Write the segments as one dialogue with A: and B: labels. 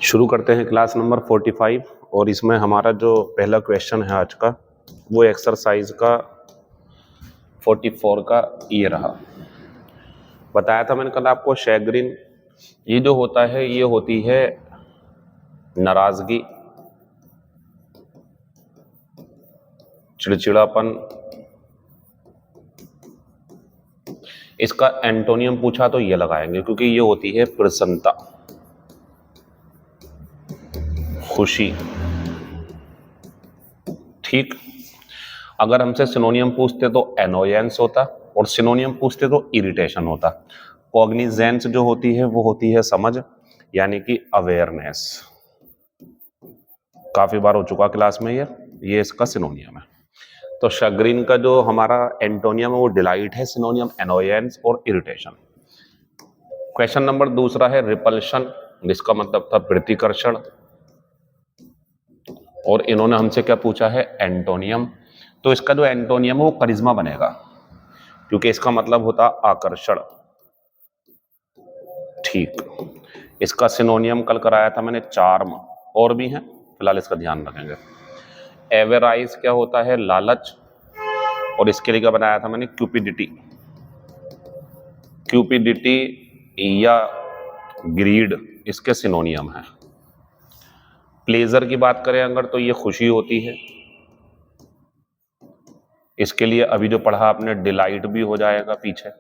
A: शुरू करते हैं क्लास नंबर 45 और इसमें हमारा जो पहला क्वेश्चन है आज का वो एक्सरसाइज का 44 का ये रहा। बताया था मैंने कल आपको शैग्रिन ये जो होता है ये होती है नाराजगी, चिड़चिड़ापन। इसका एंटोनियम पूछा तो ये लगाएंगे क्योंकि ये होती है प्रसन्नता, खुशी। ठीक, अगर हमसे सिनोनियम पूछते तो एनोयंस होता और सिनोनियम पूछते तो इरिटेशन होता। कॉग्निजेंस जो होती है वो होती है समझ, यानी कि अवेयरनेस। काफी बार हो चुका क्लास में ये इसका सिनोनियम है। तो शैग्रिन का जो हमारा एंटोनियम है वो डिलाइट है, सिनोनियम एनोयंस और इरिटेशन। क्वेश्चन नंबर दूसरा है रिपल्शन, जिसका मतलब था प्रतिकर्षण, और इन्होंने हमसे क्या पूछा है एंटोनियम। तो इसका जो एंटोनियम है वो करिश्मा बनेगा क्योंकि इसका मतलब होता आकर्षण। ठीक, इसका सिनोनियम कल कराया था मैंने चार्म, और भी हैं, फिलहाल इसका ध्यान रखेंगे। एवेराइज क्या होता है लालच, और इसके लिए क्या बनाया था मैंने क्यूपिडिटी। क्यूपिडिटी या ग्रीड इसके सिनोनियम है। प्लेजर की बात करें अगर तो ये खुशी होती है, इसके लिए अभी जो पढ़ा आपने डिलाइट भी हो जाएगा, पीछे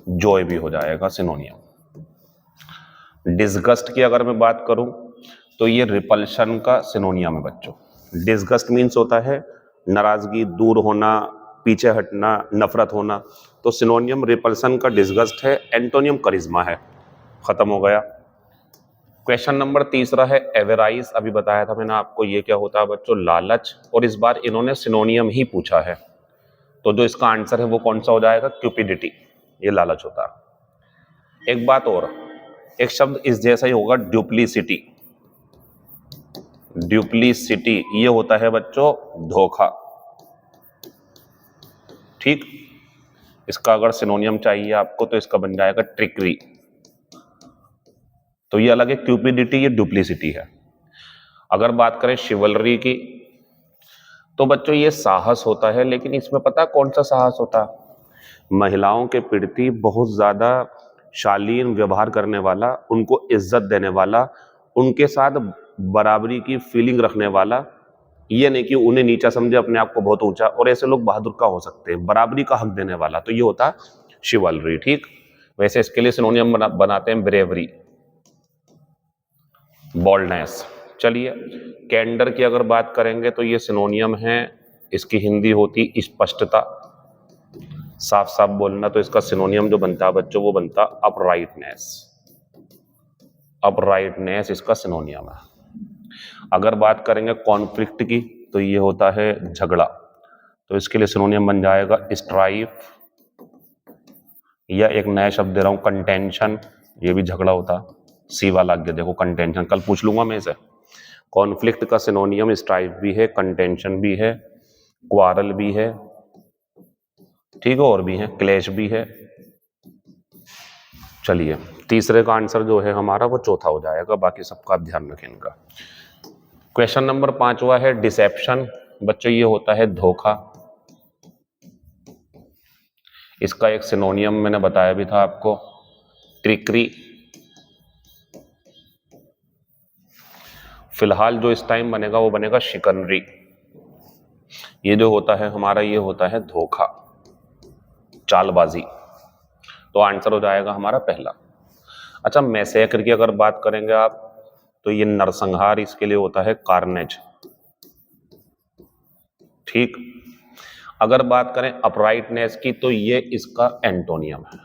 A: जॉय भी हो जाएगा सिनोनियम। डिसगस्ट की अगर मैं बात करूं तो ये रिपल्शन का सिनोनियम है बच्चों। डिसगस्ट मीन्स होता है नाराजगी, दूर होना, पीछे हटना, नफरत होना। तो सिनोनियम रिपल्शन का डिसगस्ट है, एंटोनियम करिश्मा है। खत्म हो गया। क्वेश्चन नंबर तीसरा है एवेराइज। अभी बताया था मैंने आपको ये क्या होता है बच्चों, लालच, और इस बार इन्होंने सिनोनियम ही पूछा है। तो जो इसका आंसर है वो कौन सा हो जाएगा, क्यूपिडिटी, ये लालच होता है। एक बात और, एक शब्द इस जैसा ही होगा ड्यूप्लिसिटी। ड्यूप्लिसिटी ये होता है बच्चों धोखा। ठीक, इसका अगर सिनोनियम चाहिए आपको तो इसका बन जाएगा ट्रिकरी। तो ये अलग है, क्यूपिडिटी ये डुप्लिसिटी है। अगर बात करें शिवलरी की तो बच्चों ये साहस होता है, लेकिन इसमें पता कौन सा साहस होता है, महिलाओं के प्रति बहुत ज्यादा शालीन व्यवहार करने वाला, उनको इज्जत देने वाला, उनके साथ बराबरी की फीलिंग रखने वाला। ये नहीं कि उन्हें नीचा समझे, अपने आप को बहुत ऊंचा, और ऐसे लोग बहादुर का हो सकते हैं, बराबरी का हक देने वाला। तो ये होता शिवलरी। ठीक, वैसे इसके लिए सिनोनियम बनाते हैं ब्रेवरी, बॉल्डनेस। चलिए, कैंडर की अगर बात करेंगे तो ये सिनोनियम है, इसकी हिंदी होती स्पष्टता, साफ साफ बोलना। तो इसका सिनोनियम जो बनता है बच्चों वो बनता अपराइटनेस। अपराइटनेस इसका सिनोनियम है। अगर बात करेंगे कॉन्फ्लिक्ट की तो ये होता है झगड़ा। तो इसके लिए सिनोनियम बन जाएगा स्ट्राइफ, या एक नया शब्द दे रहा हूं कंटेंशन, ये भी झगड़ा होता। सी वाला आगे देखो कंटेंशन, कल पूछ लूंगा मैं इसे। कॉन्फ्लिक्ट का सिनोनियम स्ट्राइफ भी है, कंटेंशन भी है, क्वारल भी है, ठीक है, और भी है, क्लैश भी है। चलिए, तीसरे का आंसर जो है हमारा वो चौथा हो जाएगा, बाकी सबका आप ध्यान रखें इनका। क्वेश्चन नंबर 5वां है डिसेप्शन। बच्चों ये होता है धोखा। इसका एक सिनोनियम मैंने बताया भी था आपको, ट्रिकरी। फिलहाल जो इस टाइम बनेगा वो बनेगा शिकनरी। ये जो होता है हमारा ये होता है धोखा, चालबाजी। तो आंसर हो जाएगा हमारा पहला। अच्छा, मैसेकर की अगर बात करेंगे आप तो ये नरसंहार, इसके लिए होता है कार्नेज। ठीक, अगर बात करें अपराइटनेस की तो ये इसका एंटोनियम है,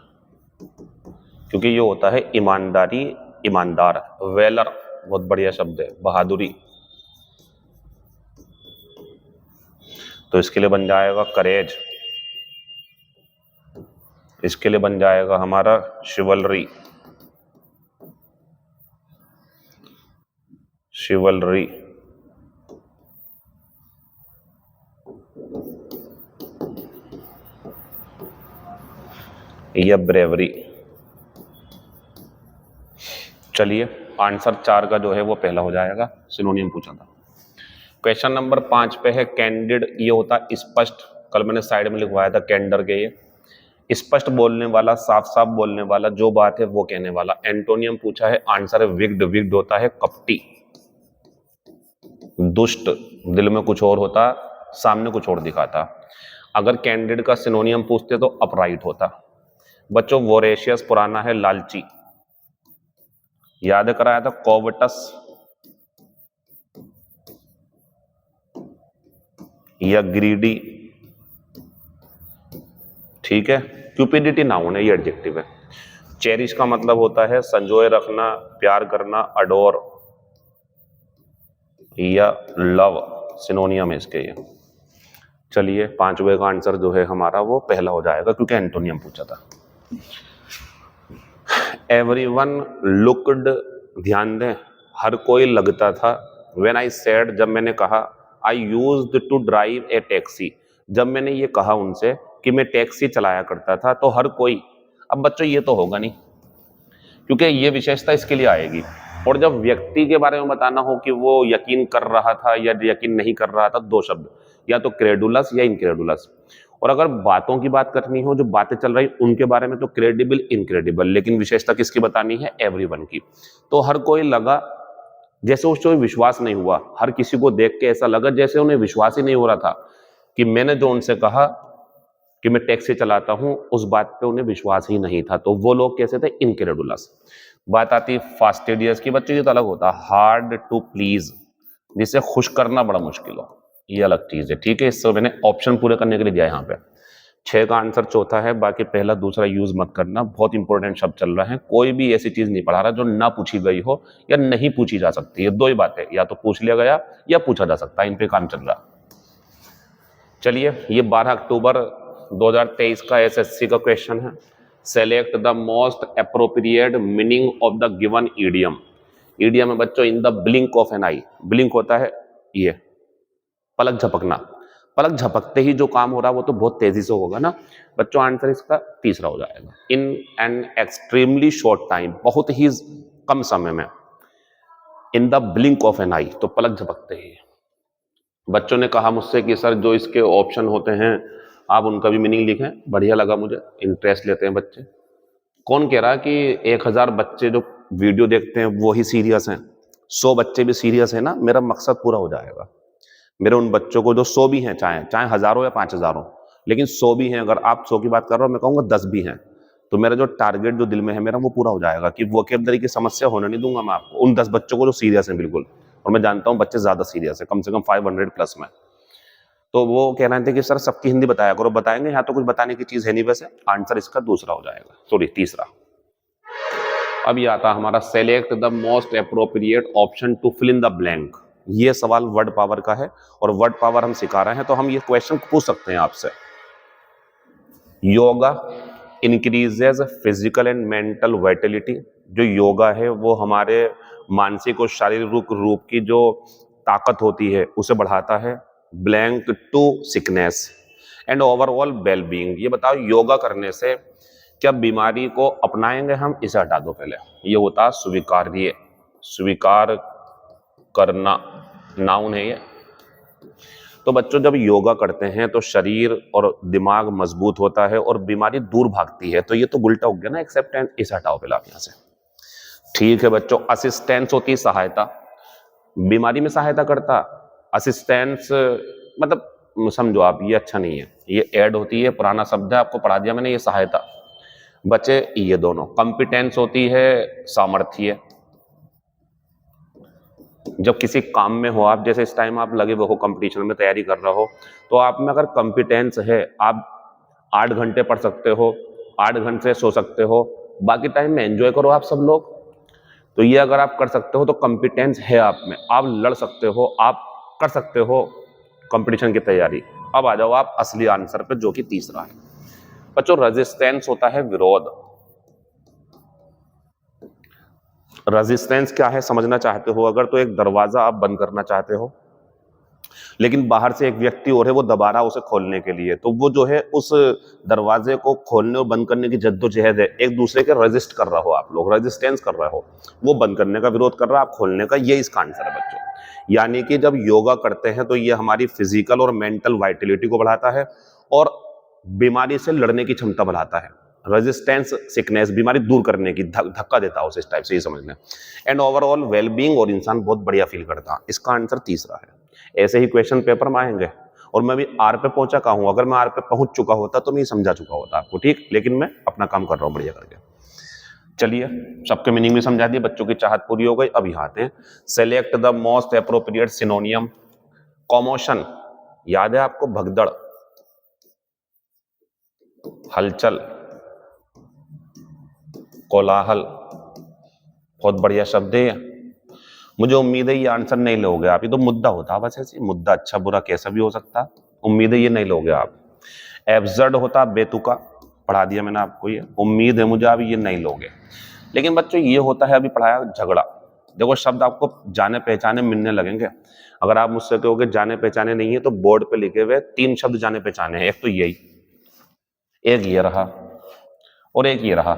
A: क्योंकि ये होता है ईमानदारी, ईमानदार। वेलर बहुत बढ़िया शब्द है, बहादुरी। तो इसके लिए बन जाएगा करेज, इसके लिए बन जाएगा हमारा शिवलरी। शिवलरी, या ब्रेवरी। चलिए आंसर 4 का जो है वो पहला हो जाएगा, सिनोनियम पूछा था। क्वेश्चन नंबर 5 पे है कैंडिड, ये होता है स्पष्ट, कल मैंने साइड में लिखवाया था कैंडर के, ये स्पष्ट बोलने वाला, साफ साफ बोलने वाला, जो बात है वो कहने वाला। एंटोनियम पूछा है, आंसर है विग्ड, विग्ड होता है कपटी, दुष्ट, दिल में कुछ और होता, सामने कुछ और दिखाता। अगर कैंडिड का सिनोनियम पूछते तो अपराइट होता। बच्चों वोरेशियस पुराना है लालची, याद कराया था कोवटस या ग्रीडी, ठीक है। क्यूपिडिटी नाउन है, ये एडजेक्टिव है। चेरिश का मतलब होता है संजोए रखना, प्यार करना, अडोर या लव, सिनोनियम है इसके ये। चलिए 5वें का आंसर जो है हमारा वो पहला हो जाएगा क्योंकि एंटोनियम पूछा था। एवरीवन लुक्ड, ध्यान दें, हर कोई लगता था। व्हेन आई सेड, जब मैंने कहा। I used to drive a taxi, जब मैंने ये कहा उनसे कि मैं टैक्सी चलाया करता था, तो हर कोई। अब बच्चों ये तो होगा नहीं, क्योंकि ये विशेषता इसके लिए आएगी। और जब व्यक्ति के बारे में बताना हो कि वो यकीन कर रहा था या यकीन नहीं कर रहा था, 2 शब्द, या तो क्रेडुलस या इनक्रेडुलस। और अगर बातों की बात करनी हो, जो बातें चल रही उनके बारे में, तो क्रेडिबल, इनक्रेडिबल। लेकिन विशेषता किसकी बतानी है? एवरीवन की। तो हर कोई लगा जैसे उसको विश्वास नहीं हुआ, हर किसी को देख के ऐसा लगा जैसे उन्हें विश्वास ही नहीं हो रहा था कि मैंने जो उनसे कहा कि मैं टैक्सी चलाता हूं, उस बात पे उन्हें विश्वास ही नहीं था। तो वो लोग कैसे थे? इनक्रेडुलस। बात आती फास्टिडियस की, बच्चों ये तो अलग होता, हार्ड टू प्लीज, जिसे खुश करना बड़ा मुश्किल हो, ये अलग चीज है, ठीक है। इससे मैंने ऑप्शन पूरे करने के लिए दिया यहाँ पे। 6 का आंसर चौथा है, बाकी पहला दूसरा यूज मत करना, बहुत इंपॉर्टेंट शब्द चल रहा है। कोई भी ऐसी चीज नहीं पढ़ा रहा जो ना पूछी गई हो या नहीं पूछी जा सकती है। 2 ही बातें, या तो पूछ लिया गया या पूछा जा सकता है, इन पे काम चल रहा। चलिए, ये 12 अक्टूबर 2023 का एसएससी का क्वेश्चन है। Select the most appropriate meaning of the given idiom. Idiom है बच्चों, in the blink of an eye. Blink होता है ये पलक झपकना, पलक झपकते ही जो काम हो रहा है वो तो बहुत तेजी से होगा ना बच्चों। आंसर इसका तीसरा हो जाएगा, in an extremely short time, बहुत ही कम समय में। In the blink of an eye, तो पलक झपकते ही। बच्चों ने कहा मुझसे कि सर जो इसके ऑप्शन होते हैं आप उनका भी मीनिंग लिखें, बढ़िया लगा मुझे, इंटरेस्ट लेते हैं बच्चे। कौन कह रहा कि 1000 बच्चे जो वीडियो देखते हैं वो ही सीरियस हैं? 100 बच्चे भी सीरियस है ना, मेरा मकसद पूरा हो जाएगा। मेरे उन बच्चों को जो 100 भी हैं, चाहे हजारों या 5000 हो, लेकिन 100 भी हैं, अगर आप 100 की बात कर रहे हो, मैं कहूँगा 10 भी हैं, तो मेरा जो टारगेट जो दिल में है मेरा, वो पूरा हो जाएगा कि वोकैबुलरी की समस्या होने नहीं दूंगा मैं आपको। उन 10 बच्चों को जो सीरियस हैं बिल्कुल, और मैं जानता हूँ बच्चे ज्यादा सीरियस है, कम से कम 500 प्लस में। तो वो कह रहे थे कि सर सबकी हिंदी बताया करो, बताएंगे, यहाँ तो कुछ बताने की चीज है नहीं। वैसे आंसर इसका दूसरा हो जाएगा, सॉरी तीसरा। अब ये आता हमारा select the most appropriate option to fill in the blank. ये सवाल वर्ड पावर का है और वर्ड पावर हम सिखा रहे हैं, तो हम ये क्वेश्चन पूछ सकते हैं आपसे। Yoga increases physical and mental Vitality. जो योगा है वो हमारे मानसिक और शारीरिक रूप की जो ताकत होती है उसे बढ़ाता है। Blank to sickness and overall wellbeing. ये बताओ योगा करने से क्या बीमारी को अपनाएंगे हम? इसे हटा दो पहले। ये होता स्वीकार्य, स्वीकार करना, नाउन है ये। तो बच्चों जब योगा करते हैं तो शरीर और दिमाग मजबूत होता है और बीमारी दूर भागती है। तो ये तो उल्टा हो गया ना, एक्सेप्टेंस, इसे हटाओ पहले आप यहाँ से। ठीक है बच्चों, असिस्टेंस होती है सहायता, बीमारी में सहायता करता। असिस्टेंस मतलब समझो आप, ये अच्छा नहीं है, ये ऐड होती है, पुराना शब्द है, आपको पढ़ा दिया मैंने, ये सहायता। बचे ये दोनों। कॉम्पिटेंस होती है सामर्थ्य, जब किसी काम में हो आप, जैसे इस टाइम आप लगे हुए हो कंपटीशन में तैयारी कर रहे हो, तो आप में अगर कॉम्पिटेंस है, आप 8 घंटे पढ़ सकते हो, 8 घंटे सो सकते हो, बाकी टाइम में एंजॉय करो आप सब लोग। तो ये अगर आप कर सकते हो तो कॉम्पिटेंस है आप में, आप लड़ सकते हो, आप कर सकते हो कंपटीशन की तैयारी। अब आ जाओ आप असली आंसर पे, जो कि तीसरा है बच्चों। रेजिस्टेंस होता है विरोध। रेजिस्टेंस क्या है समझना चाहते हो अगर, तो एक दरवाजा आप बंद करना चाहते हो, लेकिन बाहर से एक व्यक्ति और है वो दबा रहा है उसे खोलने के लिए, तो वो जो है उस दरवाजे को खोलने और बंद करने की जद्दोजहद है, एक दूसरे के रेजिस्ट कर रहा हो, आप लोग रेजिस्टेंस कर रहे हो, वो बंद करने का विरोध कर रहा है, आप खोलने का, ये इसका आंसर है बच्चों। यानी कि जब योगा करते हैं तो ये हमारी फिजिकल और मेंटल वाइटलिटी को बढ़ाता है और बीमारी से लड़ने की क्षमता बढ़ाता है, रेजिस्टेंस सिकनेस बीमारी दूर करने की धक्का देता है उस टाइप से, ये समझ लें, एंड ओवरऑल वेलबींग, और इंसान बहुत बढ़िया फील करता है। इसका आंसर तीसरा है। ऐसे ही क्वेश्चन पेपर में आएंगे, और मैं भी आर पे पहुंचा का हूं, अगर मैं आर पे पहुंच चुका होता तो मैं समझा चुका होता आपको, ठीक, लेकिन मैं अपना काम कर रहा हूं बढ़िया करके। चलिए, सबके मीनिंग भी समझा दिए, बच्चों की चाहत पूरी हो गई। अब यहाँ आते हैं, select the most appropriate सिनोनियम। Commotion याद है आपको, भगदड़, हलचल, कोलाहल, बहुत बढ़िया शब्द है। मुझे उम्मीद है ये आंसर नहीं लोगे आप, ये तो मुद्दा होता बस ऐसे, मुद्दा अच्छा बुरा कैसा भी हो सकता, उम्मीद है ये नहीं लोगे आप। एब्सर्ड होता बेतुका, पढ़ा दिया मैंने आपको, ये उम्मीद है मुझे आप ये नहीं लोगे। लेकिन बच्चों ये होता है, अभी पढ़ाया झगड़ा। देखो शब्द आपको जाने पहचाने मिलने लगेंगे। अगर आप मुझसे कहोगे जाने पहचाने नहीं है, तो बोर्ड पे लिखे हुए 3 शब्द जाने पहचाने हैं, एक तो यही, एक ये रहा, और एक ये रहा।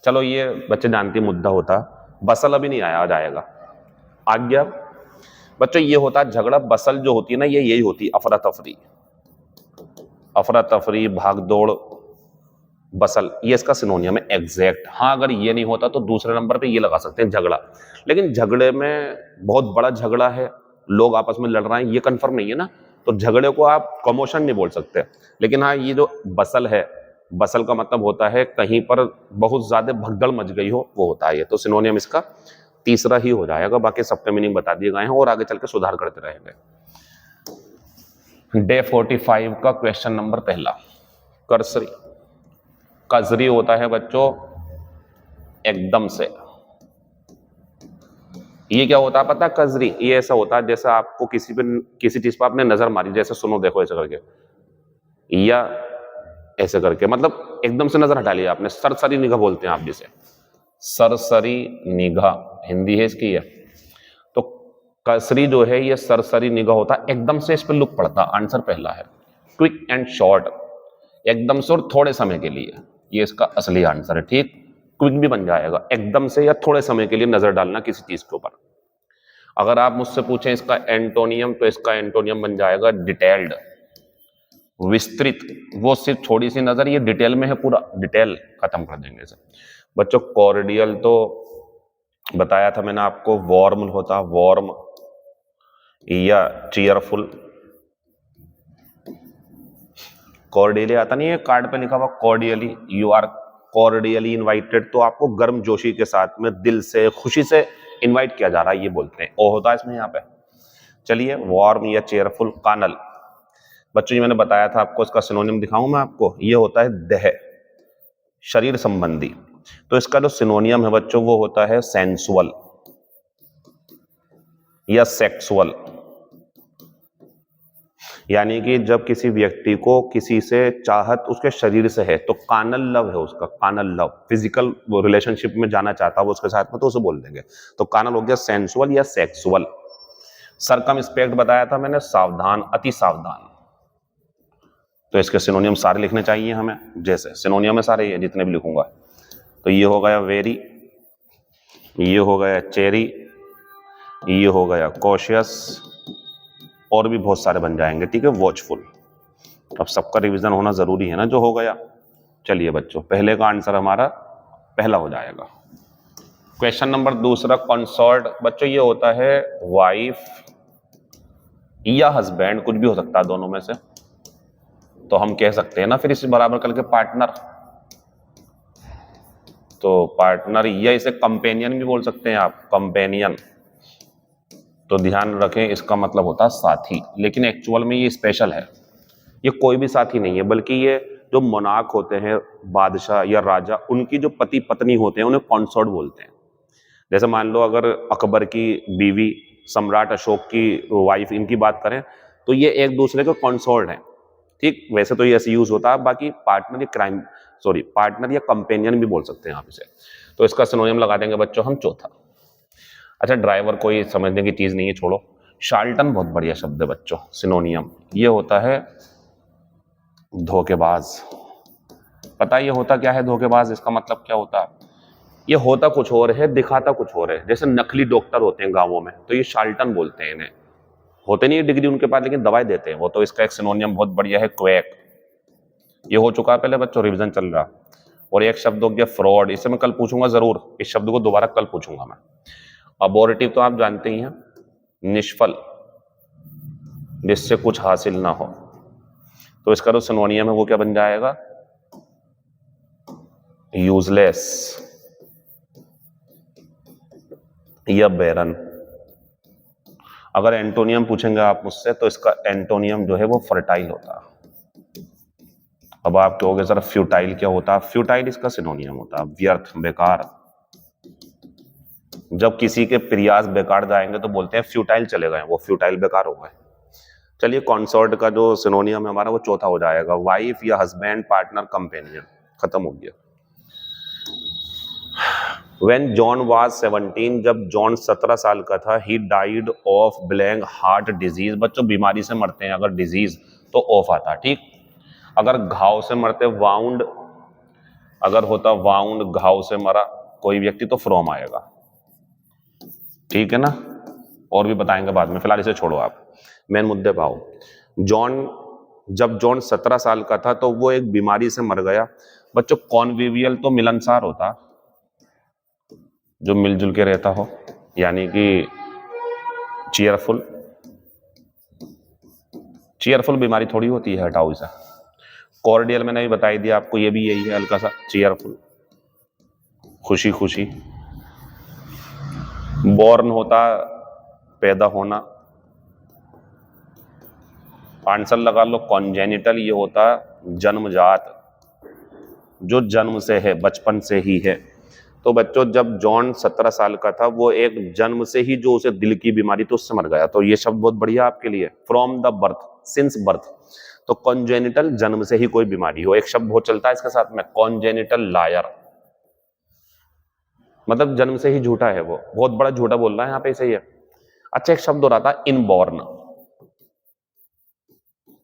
A: चलो ये बच्चे जानते मुद्दा होता, बसल अभी नहीं आया, आ जाएगा, आ गया बच्चों। ये होता झगड़ा, बसल जो होती है ना, ये यही होती, अफरा तफरी, अफरा तफरी, भाग दौड़, बसल, ये इसका सिनोनियम है एग्जैक्ट। हाँ, अगर ये नहीं होता तो दूसरे नंबर पे ये लगा सकते हैं झगड़ा, लेकिन झगड़े में बहुत बड़ा झगड़ा है, लोग आपस में लड़ रहे हैं, ये कंफर्म नहीं है ना, तो झगड़े को आप कमोशन नहीं बोल सकते। लेकिन हाँ, ये जो बसल है, बसल का मतलब होता है कहीं पर बहुत ज्यादा भगदड़ मच गई हो, वो होता है ये, तो सिनोनियम इसका तीसरा ही हो जाएगा। बाकी सबके मीनिंग बता दिए गए हैं और आगे चल के सुधार करते रहेंगे। डे 45 का क्वेश्चन नंबर पहला, कर्सरी। कजरी होता है बच्चों एकदम से। ये क्या होता है पता है? कजरी ये ऐसा होता है जैसे आपको किसी चीज पर आपने नजर मारी, जैसे सुनो देखो ऐसे करके, या ऐसे करके, मतलब एकदम से नजर हटा लिया आपने, सरसरी निगाह बोलते हैं आप जिसे, सरसरी निगाह हिंदी है इसकी। है तो कसरी जो है ये सरसरी निगाह होता है, एकदम से इस पर लुक पड़ता। आंसर पहला है, क्विक एंड शॉर्ट, एकदम से और थोड़े समय के लिए, ये इसका असली आंसर है। ठीक, क्विक भी बन जाएगा, एकदम से या थोड़े समय के लिए नजर डालना किसी चीज के ऊपर। अगर आप मुझसे पूछें इसका एंटोनियम, तो इसका एंटोनियम बन जाएगा डिटेल्ड, विस्तृत। वो सिर्फ थोड़ी सी नजर, ये डिटेल में है, पूरा डिटेल खत्म कर देंगे इसे। बच्चों कॉर्डियल तो बताया था मैंने आपको, वार्म होता, वार्म या चीयरफुल। कॉर्डियली आता नहीं है, कार्ड पे लिखा हुआ cordially, you are cordially invited, तो आपको गर्म जोशी के साथ में दिल से खुशी से इनवाइट किया जा रहा है, ये बोलते हैं। ओ होता है इसमें यहाँ पे। चलिए, वार्म या चेयरफुल। कानल बच्चों, ये मैंने बताया था आपको, इसका सिनोनिम दिखाऊं मैं आपको, ये होता है देह, शरीर संबंधी। तो इसका जो सिनोनियम है बच्चों वो होता है सेंसुअल या सेक्सुअल। यानी कि जब किसी व्यक्ति को किसी से चाहत उसके शरीर से है, तो कानल लव है उसका, कानल लव, फिजिकल रिलेशनशिप में जाना चाहता है वो उसके साथ में, तो उसे बोल देंगे। तो कानल हो गया सेंसुअल या सेक्सुअल। सरकमस्पेक्ट बताया था मैंने, सावधान, अति सावधान। तो इसके सिनोनियम सारे लिखने चाहिए हमें, जैसे सिनोनियम में सारे ये जितने भी लिखूंगा। तो ये हो गया वेरी, ये हो गया चेरी, ये हो गया कॉशियस, और भी बहुत सारे बन जाएंगे। ठीक है, वॉचफुल। अब सबका रिवीजन होना जरूरी है ना जो हो गया। चलिए बच्चों, पहले का आंसर हमारा पहला हो जाएगा। क्वेश्चन नंबर दूसरा, कंसॉर्ट। बच्चों ये होता है वाइफ या हस्बैंड, कुछ भी हो सकता है दोनों में से, तो हम कह सकते हैं ना फिर इसे बराबर करके पार्टनर। तो पार्टनर, या इसे कंपेनियन भी बोल सकते हैं आप, कंपेनियन। तो ध्यान रखें, इसका मतलब होता है साथी, लेकिन एक्चुअल में ये स्पेशल है, ये कोई भी साथी नहीं है, बल्कि ये जो मोनार्क होते हैं, बादशाह या राजा, उनकी जो पति पत्नी होते हैं उन्हें कॉन्सॉर्ट बोलते हैं। जैसे मान लो अगर अकबर की बीवी, सम्राट अशोक की वाइफ, इनकी बात करें तो ये एक दूसरे के कॉन्सॉर्ट हैं। ठीक, वैसे तो ये ऐसे यूज होता है, बाकी पार्टनर या कंपेनियन भी बोल सकते हैं आप इसे। तो इसका सिनोनियम लगा देंगे बच्चों हम चौथा। अच्छा, ड्राइवर कोई समझने की चीज नहीं है, छोड़ो। शार्लटन बहुत बढ़िया शब्द है बच्चों, सिनोनियम। ये होता है धोखेबाज। पता है ये होता क्या है धोखेबाज? इसका मतलब क्या होता है? ये होता कुछ और है, दिखाता कुछ और है। जैसे नकली डॉक्टर होते हैं गांवों में, तो ये शार्लटन बोलते हैं इन्हें। होते नहीं है डिग्री उनके पास, लेकिन दवाई देते हैं वो। तो इसका एक सिनोनियम बहुत बढ़िया है, क्वैक। ये हो चुका है पहले बच्चों, रिवीजन चल रहा। और एक शब्द हो गया फ्रॉड, इसे मैं कल पूछूंगा जरूर, इस शब्द को दोबारा कल पूछूंगा मैं। अबॉर्टिव तो आप जानते ही हैं, निष्फल, जिससे कुछ हासिल ना हो। तो इसका जो सिनोनियम है वो क्या बन जाएगा? यूजलेस या बैरन। अगर एंटोनियम पूछेंगे आप मुझसे, तो इसका एंटोनियम जो है वो फर्टाइल होता है। अब आप कहोगे सर फ्यूटाइल क्या होता है? फ्यूटाइल इसका सिनोनियम होता है व्यर्थ, बेकार। जब किसी के प्रयास बेकार जाएंगे तो बोलते हैं फ्यूटाइल चले गए, वो फ्यूटाइल बेकार हो गए। चलिए, कॉन्सॉर्ट का जो सिनोनियम है हमारा वो चौथा हो जाएगा, वाइफ या हस्बैंड, पार्टनर, कंपेनियन। खत्म हो गया। When John was 17, जब जॉन 17 साल का था, he died of blank heart disease। बच्चों बीमारी से मरते हैं अगर डिजीज तो ऑफ आता, ठीक। अगर घाव से मरते वाउंड, अगर होता वाउंड, घाव से मरा कोई व्यक्ति, तो फ्रॉम आएगा, ठीक है ना। और भी बताएंगे बाद में, फिलहाल इसे छोड़ो आप, मेन मुद्दे पे आओ। जब जॉन 17 साल का था तो वो एक बीमारी से मर गया। बच्चों कॉन्विवियल तो मिलनसार होता, जो मिलजुल के रहता हो, यानी कि चीयरफुल। चीयरफुल बीमारी थोड़ी होती है, हटाओ इसे। कॉर्डियल मैंने भी बताई दिया आपको, ये भी यही है हल्का सा, चीयरफुल, खुशी खुशी। बॉर्न होता पैदा होना, आंसर लगा लो कॉन्जेनिटल, ये होता जन्मजात, जो जन्म से है, बचपन से ही है। तो बच्चों जब जॉन 17 साल का था, वो एक जन्म से ही जो उसे दिल की बीमारी तो उससे मर गया। तो ये शब्द बहुत बढ़िया आपके लिए, from the birth, since birth. तो कॉन्जेनिटल, जन्म से ही कोई बीमारी हो। एक शब्द बहुत चलता है इसके साथ में, कॉन्जेनिटल लायर, मतलब जन्म से ही झूठा है वो, बहुत बड़ा झूठा बोल रहा है यहाँ पे, सही है। अच्छा, एक शब्द हो रहा था इनबॉर्न।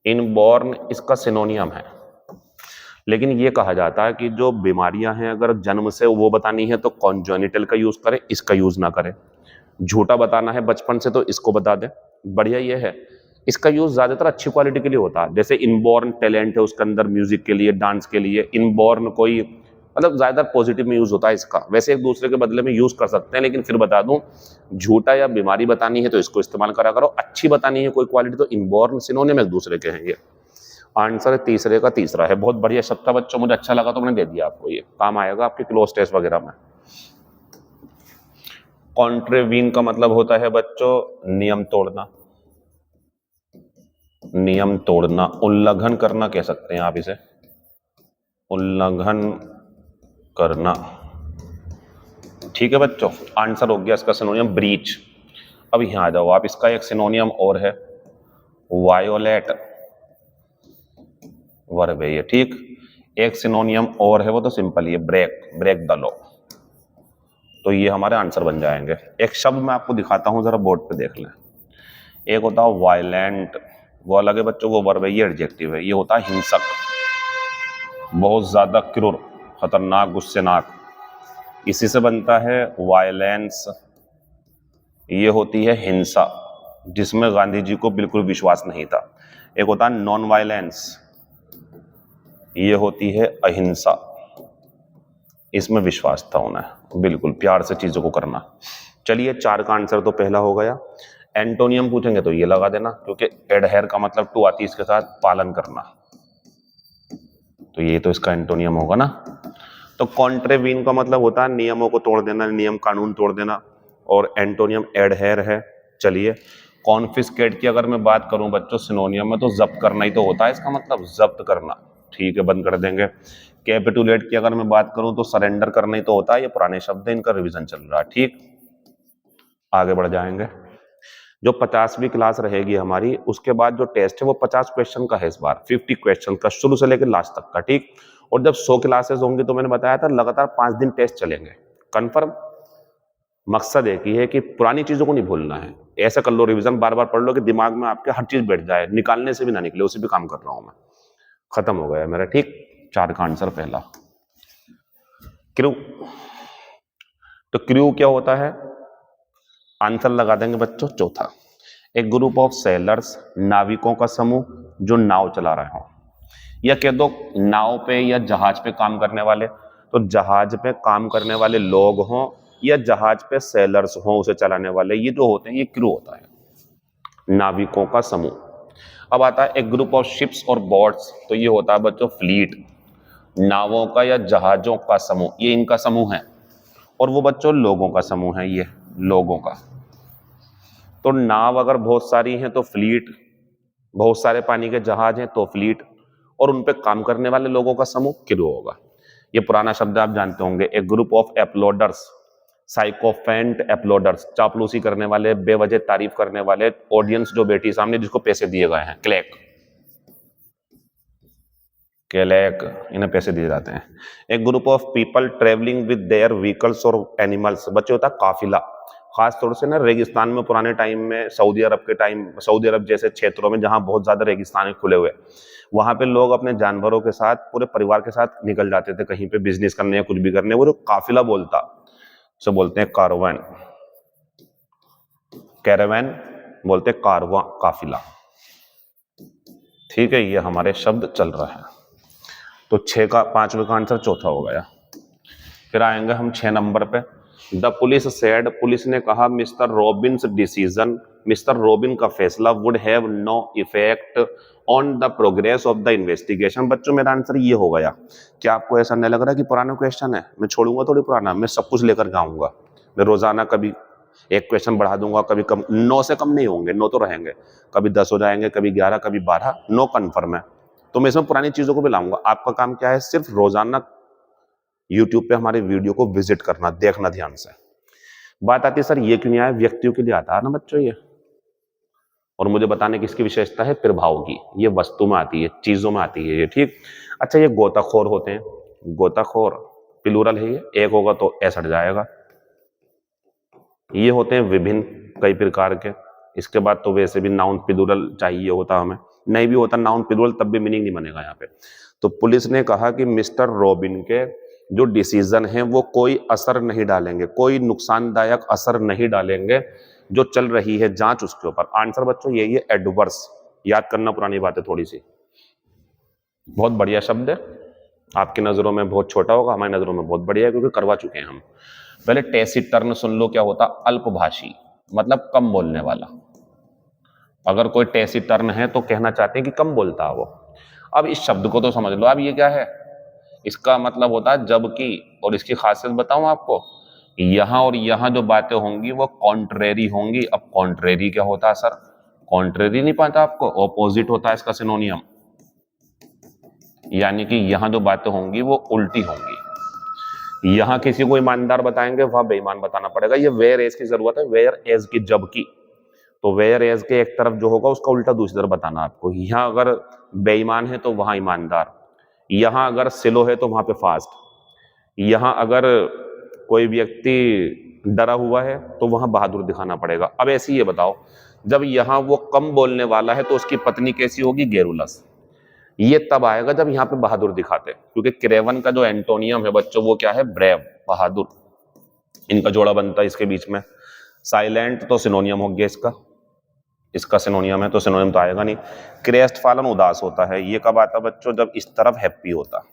A: इनबॉर्न इसका सिनोनियम है, लेकिन ये कहा जाता है कि जो बीमारियां हैं अगर जन्म से वो बतानी है तो कॉन्जेनिटल का यूज करें, इसका यूज ना करें। झूठा बताना है बचपन से तो इसको बता दें। बढ़िया ये है, इसका यूज ज्यादातर अच्छी क्वालिटी के लिए होता है। जैसे इनबॉर्न टैलेंट है उसके अंदर, म्यूजिक के लिए, डांस के लिए। इनबॉर्न कोई मतलब ज्यादातर पॉजिटिव में यूज होता है इसका। वैसे एक दूसरे के बदले में यूज कर सकते हैं, लेकिन फिर बता दूं, झूठा या बीमारी बतानी है तो इसको इस्तेमाल करा करो, अच्छी बतानी है कोई क्वालिटी तो इनबॉर्न, सिनोनिम एक दूसरे के हैं ये। आंसर तीसरे का तीसरा है। बहुत बढ़िया शब्द था बच्चों, मुझे अच्छा लगा तो मैंने दे दिया आपको, ये काम आएगा आपके क्लोज टेस्ट वगैरह में। कॉन्ट्रेवीन का मतलब होता है बच्चों नियम तोड़ना, नियम तोड़ना, उल्लंघन करना कह सकते हैं आप इसे, उल्लंघन करना, ठीक है बच्चों। आंसर हो गया इसका सिनोनियम ब्रीच। अब यहां आ जाओ आप, इसका एक सिनोनियम और है वायोलेट, वर्ब है ये, ठीक। एक सिनोनियम और है, वो तो सिंपल ही है, ब्रेक, ब्रेक द लॉ। तो ये हमारे आंसर बन जाएंगे। एक शब्द मैं आपको दिखाता हूं, जरा बोर्ड पे देख लें। एक होता है वायलेंट, वो अलग है बच्चों, वो वर्ब है, ये एडजेक्टिव है। ये होता है हिंसक, बहुत ज्यादा क्रूर, खतरनाक, गुस्सेनाक, इसी से बनता है वायलेंस। ये होती है हिंसा, जिसमें गांधी जी को बिल्कुल विश्वास नहीं था। एक होता है नॉन वायलेंस, ये होती है अहिंसा, इसमें विश्वास था उन्हें, बिल्कुल प्यार से चीजों को करना। चलिए, 4 का आंसर तो पहला हो गया। एंटोनियम पूछेंगे तो ये लगा देना, क्योंकि एडहेर का मतलब टू आती है इसके साथ, पालन करना, तो ये तो इसका एंटोनियम होगा ना। तो कॉन्ट्रेवीन का मतलब होता है नियमों को तोड़ देना, नियम कानून तोड़ देना, और एंटोनियम एडहेर है। चलिए, कॉन्फिस्केट की अगर मैं बात करूं बच्चों सिनोनियम में, तो जब्त करना ही तो होता है इसका मतलब, जब्त करना, ठीक है, बंद कर देंगे। कैपिटुलेट की अगर मैं बात करूं तो सरेंडर करना ही तो होता है। ये पुराने शब्द है, इनका रिवीजन चल रहा है, ठीक। आगे बढ़ जाएंगे। जो 50वीं क्लास रहेगी हमारी, उसके बाद जो टेस्ट है वो 50 क्वेश्चन का है इस बार, 50 क्वेश्चन का, शुरू से लेकर लास्ट तक का, ठीक। और जब 100 क्लासेस होंगी तो मैंने बताया था लगातार 5 दिन टेस्ट चलेंगे, कंफर्म। मकसद एक ही है कि पुरानी चीजों को नहीं भूलना है। ऐसा कर लो रिवीजन, बार बार पढ़ लो कि दिमाग में आपके हर चीज बैठ जाए, निकालने से भी ना निकले, उसी पे काम कर रहा हूं मैं। खत्म हो गया मेरा। ठीक, 4 का आंसर पहला। क्रू, तो क्रू क्या होता है? आंसर लगा देंगे बच्चों चौथा, एक ग्रुप ऑफ सेलर्स, नाविकों का समूह जो नाव चला रहे हो, या कह दो नाव पे या जहाज पे काम करने वाले। तो जहाज पे काम करने वाले लोग हों या जहाज पे सेलर्स हों उसे चलाने वाले, ये जो होते हैं ये क्रू होता है, नाविकों का समूह। अब आता है एक ग्रुप ऑफ शिप्स और बोट्स, तो ये होता है बच्चों फ्लीट, नावों का या जहाजों का समूह, ये इनका समूह है। और वो बच्चों लोगों का समूह है, ये लोगों का। तो नाव अगर बहुत सारी हैं तो फ्लीट, बहुत सारे पानी के जहाज हैं तो फ्लीट, और उन पे काम करने वाले लोगों का समूह क्रू होगा। ये पुराना शब्द आप जानते होंगे, एक ग्रुप ऑफ एप्लोडर्स, साइकोफेंट एप्लोडर्स, चापलूसी करने वाले, बेवजह तारीफ करने वाले, ऑडियंस जो बैठी सामने जिसको पैसे दिए गए हैं, क्लैक, क्लैक, इन्हें पैसे दिए जाते हैं। एक group of people travelling with their vehicles और एनिमल्स, बच्चे होता है काफिला। खास तौर से ना रेगिस्तान में पुराने टाइम में, सऊदी अरब के टाइम, सऊदी अरब जैसे क्षेत्रों में जहां बहुत ज्यादा रेगिस्तान खुले हुए, वहां पे लोग अपने जानवरों के साथ, पूरे परिवार के साथ निकल जाते थे कहीं पे बिजनेस करने या कुछ भी करने। वो जो काफिला बोलता, उसे बोलते हैं कारवान, कैरावैन बोलते हैं, कारवां काफिला। ठीक है, ये हमारे शब्द चल रहा है। तो 6 का 5वें का आंसर चौथा हो गया। फिर आएंगे हम 6 नंबर पे। द पुलिस सेड, पुलिस ने कहा mister Robin's decision, mister Robin का फैसला would have no effect on the progress of the investigation. बच्चों मेरा आंसर ये हो गया। क्या आपको ऐसा नहीं लग रहा कि पुराना क्वेश्चन है? मैं छोड़ूंगा थोड़ी पुराना, मैं सब कुछ लेकर आऊंगा। मैं रोजाना कभी एक क्वेश्चन बढ़ा दूंगा, कभी कम, 9 से कम नहीं होंगे, 9 तो रहेंगे, कभी 10 हो जाएंगे, कभी 11, कभी 12, 9 कन्फर्म है। तो मैं इसमें पुरानी चीजों को भी लाऊंगा। आपका काम क्या है? सिर्फ रोजाना यूट्यूब पे हमारे वीडियो को विजिट करना, देखना ध्यान से। बात आती है सर ये क्यों नहीं आया? व्यक्तियों के लिए आता है ना बच्चों ये, और मुझे बताने की इसकी विशेषता है प्रभाव की। ये वस्तु में आती है, चीजों में आती है ये। ठीक, अच्छा, ये गोताखोर होते हैं, गोताखोर प्लूरल है ये, एक होगा तो एस हट जाएगा। ये होते हैं विभिन्न, कई प्रकार के। इसके बाद तो वैसे भी नाउन प्लूरल चाहिए होता, हमें नहीं भी होता नाउन प्लूरल तब भी मीनिंग नहीं बनेगा यहाँ पे। तो पुलिस ने कहा कि मिस्टर रॉबिन के जो डिसीजन है वो कोई असर नहीं डालेंगे, कोई नुकसानदायक असर नहीं डालेंगे जो चल रही है जांच उसके ऊपर। आंसर बच्चों यही है, एडवर्स। याद करना पुरानी बातें थोड़ी सी। बहुत बढ़िया शब्द है, आपकी नजरों में बहुत छोटा होगा, हमारी नजरों में बहुत बढ़िया है, क्योंकि करवा चुके हैं हम। पहले टेसिटर्न सुन लो, क्या होता? अल्पभाषी, मतलब कम बोलने वाला। अगर कोई टेसिटर्न है तो कहना चाहते हैं कि कम बोलता है वो। अब इस शब्द को तो समझ लो। अब ये क्या है? इसका मतलब होता है जबकि, और इसकी खासियत बताऊं आपको, यहां और यहां जो बातें होंगी वो कॉन्ट्रेरी होंगी। अब कॉन्ट्रेरी क्या होता है सर? कॉन्ट्रेरी नहीं पता आपको? ऑपोजिट होता है इसका सिनोनियम, यानी कि यहां जो बातें होंगी वो उल्टी होंगी। यहां किसी को ईमानदार बताएंगे, वहां बेईमान बताना पड़ेगा। ये वेयर एज की जरूरत है, वेयर एज की जबकि। तो वेयर एज के एक तरफ जो होगा उसका उल्टा दूसरी तरफ बताना आपको। यहां अगर बेईमान है तो वहां ईमानदार, यहां अगर स्लो है तो वहां पे फास्ट, यहां अगर कोई व्यक्ति डरा हुआ है तो वहां बहादुर दिखाना पड़ेगा। अब ऐसे ये बताओ, जब यहां वो कम बोलने वाला है तो उसकी पत्नी कैसी होगी? गेरुलस। ये तब आएगा जब यहां पे बहादुर दिखाते, क्योंकि क्रेवन का जो एंटोनियम है बच्चों वो क्या है? ब्रेव, बहादुर। इनका जोड़ा बनता है इसके बीच में। साइलेंट तो सिनोनियम हो गया इसका, इसका सिनोनियम है तो सिनोनियम तो आएगा नहीं। क्रेस्ट फालन उदास होता है, ये कब आता बच्चों? जब इस तरफ हैप्पी होता।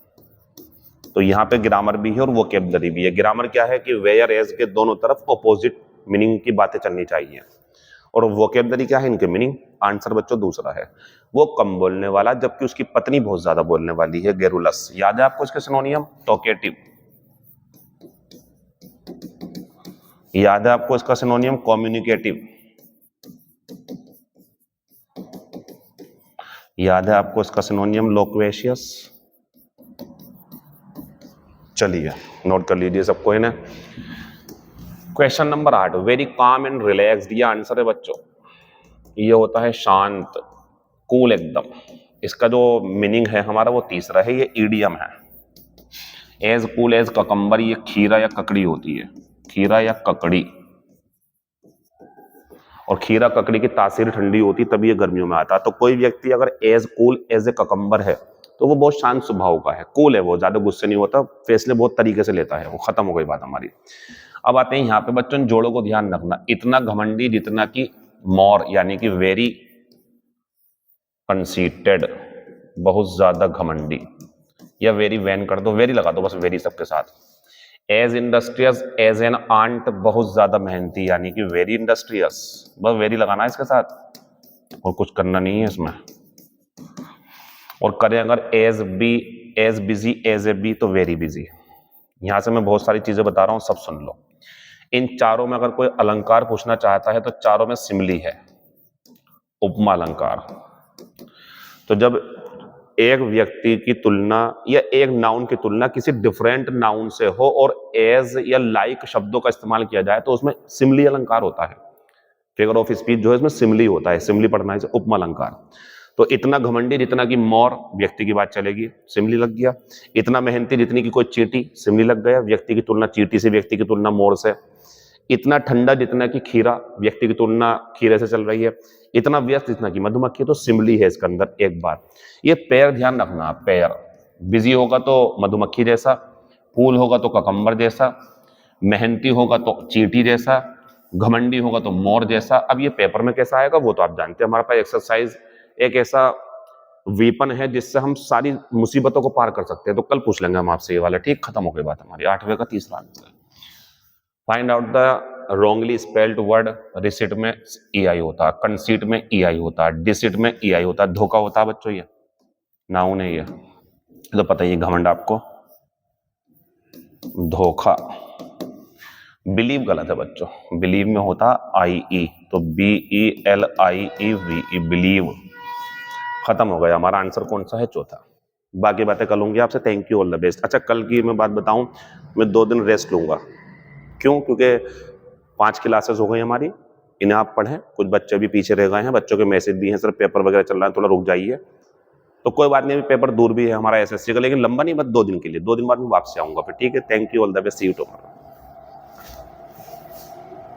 A: तो यहाँ पे ग्रामर भी है और वोकैबुलरी भी है। ग्रामर क्या है कि वेयर एज के दोनों तरफ अपोजिट मीनिंग की बातें चलनी चाहिए, और वोकैबुलरी क्या है? इनके मीनिंग। आंसर बच्चों दूसरा है, वो कम बोलने वाला जबकि उसकी पत्नी बहुत ज्यादा बोलने वाली है, गेरुलस। याद है आपको इसके सिनोनियम? टॉकेटिव। याद है आपको इसका सिनोनियम? कम्युनिकेटिव। याद है आपको इसका सिनोनियम? लोक्वेशियस। चलिए नोट कर लीजिए सबको इन्हें। Question number 8, very calm and relaxed, ये आंसर है बच्चों। ये होता है शांत, कूल एकदम। इसका जो मीनिंग है हमारा वो तीसरा है, ये ईडियम है। एज कूल एज ककम्बर, ये खीरा या ककड़ी होती है, खीरा या ककड़ी। और खीरा ककड़ी की तासीर ठंडी होती तभी ये गर्मियों में आता। तो कोई व्यक्ति अगर as cool as a cucumber है तो वो बहुत शांत स्वभाव का है, कूल है, वो ज्यादा गुस्से नहीं होता, फैसले बहुत तरीके से लेता है वो। खत्म हो गई बात हमारी। अब आते हैं यहाँ पे बच्चों, जोड़ों को ध्यान रखना। इतना घमंडी जितना कि मोर, यानी कि वेरी कंसीटेड, बहुत ज्यादा घमंडी, या वेरी वैन कर दो, वेरी लगा दो बस, वेरी सबके साथ। As industrious as an ant, बहुत ज्यादा मेहनती, यानी कि वेरी इंडस्ट्रियस, बस वेरी लगाना है इसके साथ और कुछ करना नहीं है इसमें। और करें अगर as bee, as busy, as a bee, तो वेरी बिजी। यहां से मैं बहुत सारी चीजें बता रहा हूं, सब सुन लो। इन चारों में अगर कोई अलंकार पूछना चाहता है तो चारों में सिमली है, उपमा अलंकार। तो जब एक व्यक्ति की तुलना या एक नाउन की तुलना किसी डिफरेंट नाउन से हो और एज या लाइक शब्दों का इस्तेमाल किया जाए तो उसमें सिमली अलंकार होता है। फिगर ऑफ स्पीच जो है इसमें सिमली होता है, सिमली पढ़ना है, उपमा अलंकार। तो इतना घमंडी जितना कि मोर, व्यक्ति की बात चलेगी, सिमली लग गया। इतना मेहनती जितनी की कोई चींटी, सिमली लग गया, व्यक्ति की तुलना चींटी से, व्यक्ति की तुलना मोर से। इतना ठंडा जितना कि खीरा, व्यक्ति की तुलना खीरे से चल रही है। इतना व्यस्त जितना कि मधुमक्खी, तो सिमली है इसके अंदर। एक बात ये पैर ध्यान रखना, पैर बिजी होगा तो मधुमक्खी जैसा, फूल होगा तो ककम्बर जैसा, मेहनती होगा तो चींटी जैसा, घमंडी होगा तो मोर जैसा। अब ये पेपर में कैसा आएगा वो तो आप जानते हैं। हमारे पास एक्सरसाइज एक ऐसा वीपन है जिससे हम सारी मुसीबतों को पार कर सकते हैं। तो कल पूछ लेंगे हम आपसे ये वाला, ठीक। खत्म हो गई बात हमारी। 8वें का तीसरा answer, find out the wrongly spelled word. Receipt में EI होता, कंसीट में EI होता, डिसिट में EI होता, धोखा होता बच्चों, ये नाउन है, ये तो पता ही है। घमंड आपको, धोखा। बिलीव गलत है बच्चों, बिलीव में होता IE, तो BELIEVE, बिलीव। खत्म हो गया हमारा आंसर। कौन सा है? चौथा। बाकी बातें कल होंगी आपसे। Thank you, all the best. अच्छा, कल की मैं बात बताऊं, मैं 2 दिन रेस्ट लूंगा। क्यों? क्योंकि 5 क्लासेस हो गई हमारी, इन्हें आप पढ़ें। कुछ बच्चे भी पीछे रह गए हैं, बच्चों के मैसेज भी हैं, सर पेपर वगैरह चल रहा है, थोड़ा रुक जाइए। तो कोई बात नहीं, पेपर दूर भी है हमारा SSC का, लेकिन लंबा नहीं, बस 2 दिन के लिए। 2 दिन बाद मैं वापस आऊंगा फिर, ठीक है। Thank you, all the best, see you tomorrow.